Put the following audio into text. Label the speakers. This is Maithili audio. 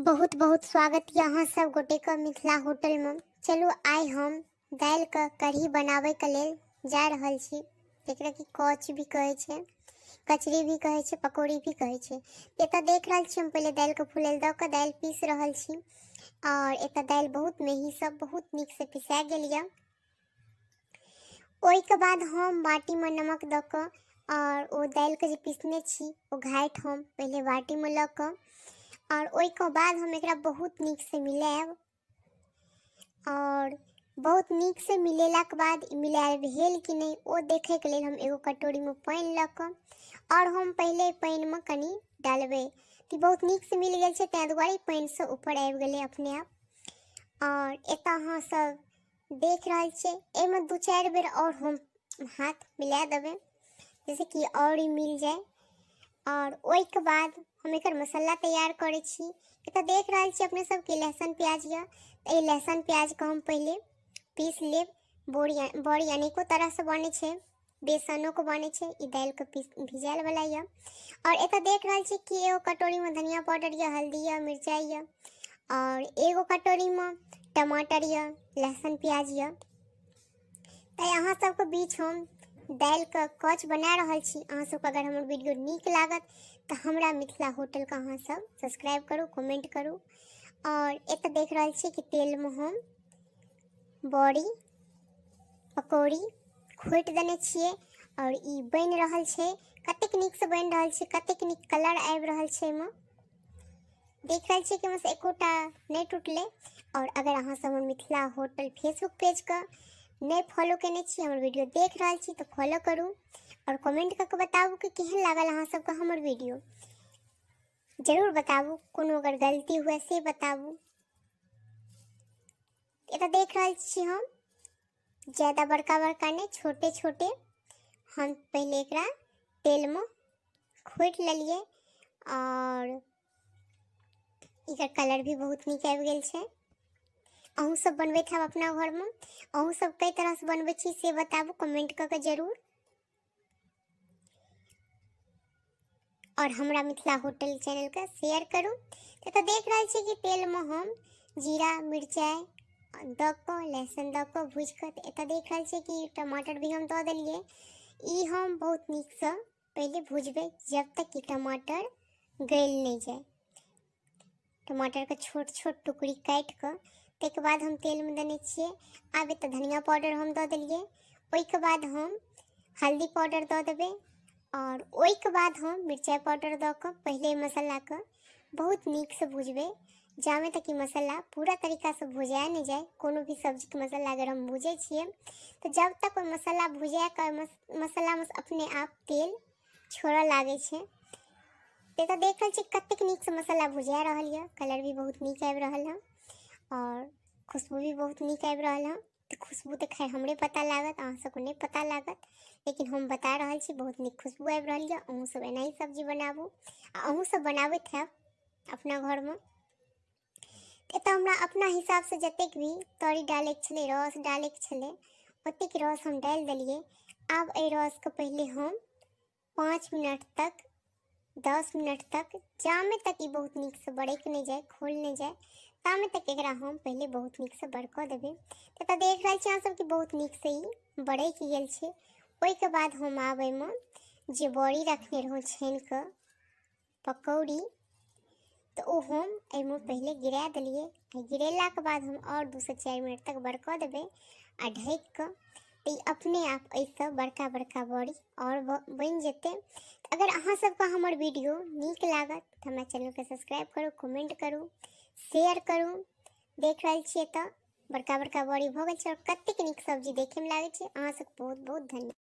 Speaker 1: बहुत बहुत स्वागत है अहाँ सब गोटे के मिथिला होटल में। चलू आइ हम दाल के कढ़ी बनावे के लेल जा रहल छी, जेकरा कि कच भी कहे छे, कचरी भी कहे छे, पकौड़ी भी कहे छे। एता देख रहल छी हम पहले दाल के फुलेल द के दाल पीस रहल छी और एता दाल बहुत मेही सब बहुत निक से पिसा गेल या। ओइ के बाद हम बाटी में नमक द के और ओ दाल के जे पीसने छी ओ घाट हम पहले बाटी में ल के और ओइ के बाद हम एकरा बहुत निक से मिलाएब और बहुत निक से मिलेला के बाद मिलाएल भेल कि नहीं ओ देखे के लेल हम एगो कटोरी में पानी ल के और हम पहले पानी में कनी डालबे कि बहुत निक से मिल गेल छे, तै दुआरे पानी से ऊपर आबि गेले अपने आप। और एता अहाँ सब देख रहल छे एमे दू चार बेर और हम हाथ मिला देबे जैसे कि और ही मिल जाए। और ओइ के बाद हम एकर मसाला तैयार करे छी। एता देख रहल छी अपने सब के लहसुन प्याज या, ए लहसुन प्याज को हम पहले पीस लेब। बड़ी अनेको तरह से बने छे, बेसनो को बने छे, ई दाल के पीस भिजाल वाला या। और एता देख रहल छी कि एगो कटोरी में धनिया पाउडर या, हल्दी या, मिर्चाई या और एगो कटोरी में टमाटर या, लहसुन प्याज या। त अहाँ सबके बीच हम दाल के कच बना रहल छी। अहाँ सबके अगर हमर वीडियो निक लागत तो हमरा मिथिला होटल के अहाँ सब सब्सक्राइब करू, कमेंट करू। और एत देख रहल छी कि तेल में हम बड़ी पकौड़ी खोट देने छिए और ई बन रहल छे, कतेक निक से बन रहल छे, कतेक निक कलर आबि रहल छे। में देख रहल छी कि में से एकोटा नहीं टूटले। और अगर अहाँ सब हमर मिथिला होटल फेसबुक पेज का नहीं फॉलो केने छी, हमर वीडियो देख रहल छी तो फॉलो करू और कमेंट करके बताबू कि केहन लागल अहाँ सबके हमर वीडियो। जरूर बताबू, कोनो अगर गलती हुए से बताबू। एता देख रहल छी हम ज्यादा बड़का बड़का नहीं, छोटे छोटे हम पहले एकरा तेल में खोट लेलिए और इकर कलर भी बहुत निक आबि गेल छे। अहूँ सब बनबैत हैब अपना घर में, अहूँ सब कई तरह से बनबै छी से बताबू कमेंट करके जरूर। और हमरा मिथिला होटल चैनल का शेयर करू। तो देख रहल छी कि तेल में हम जीरा मिरचाई द के लहसुन द के भूज के एता देख रहल छी कि टमाटर भी हम द देलिए। ई हम बहुत निक से पहले भूजबे जब तक कि टमाटर गल नहीं जाए। टमाटर के छोट छोट टुकड़ी काट के तक बाद हम तेल में देने छिए। आब एत धनिया पाउडर हम द देलिए, ओइ के बाद हम हल्दी पाउडर द देबे और ओइ के बाद हम मिर्चाई पाउडर द के पहले मसाला के बहुत निक से भूजबे जामे तक कि मसाला पूरा तरीका से भुजाया नहीं जाए। कोनो भी सब्जी के मसाला अगर हम भूजे छिए तो जब तक वो मसाला भुजाया के मसाला में अपने आप तेल छोड़े लागे छे। तो देख रहल छी कतेक निक से मसाला भुजा रहल है, कलर भी बहुत निक आबि रहल है और खुशबू भी बहुत निक आबि रहल है। तो खुशबू तो खैर हमरे पता लागत, अहाँ सबको नहीं पता लागत, लेकिन हम बता रहल छी बहुत निक खुशबू आबि रहल है। अहूँ सब एनाही सब्जी बनाबू, अहूँ सब बनाबैत हैब अपना घर में। एत हमरा अपना हिसाब से जतेक भी तरी डाले के छले, रस डाले के छले, ओतेक रस हम डाल देलिए। आब ए रस के पहले हम 5 मिनट तक 10 मिनट तक जामे तक ई बहुत निक से बड़क नहीं जाए, खोल नहीं जाए, तामे तक एकरा हम पहले बहुत निक से बड़क देबे। तो देख रहल छी अहाँ सब कि बहुत निक से ई बड़क गेल छे। ओइ के बाद हम आब एमे जे बड़ी रखने रहौ छान के पकौड़ी तो ओ हम एमे पहले गिरा देलिए। गिरेला के बाद हम और 2 से 4 मिनट तक बड़क देबे आ ढक के। तो अपने आप ऐसा बड़का बड़का बड़ी और बन जेते। अगर अहाँ सबके हमर वीडियो निक लागत तो हमरा चैनल के सब्सक्राइब करू, कमेंट करू, शेयर करू। देख रहल छिए तो बड़का बड़का बड़ी भ गेल छे और कतेक निक सब्जी देखे में लागे छे। अहाँ सबके बहुत बहुत धन्यवाद।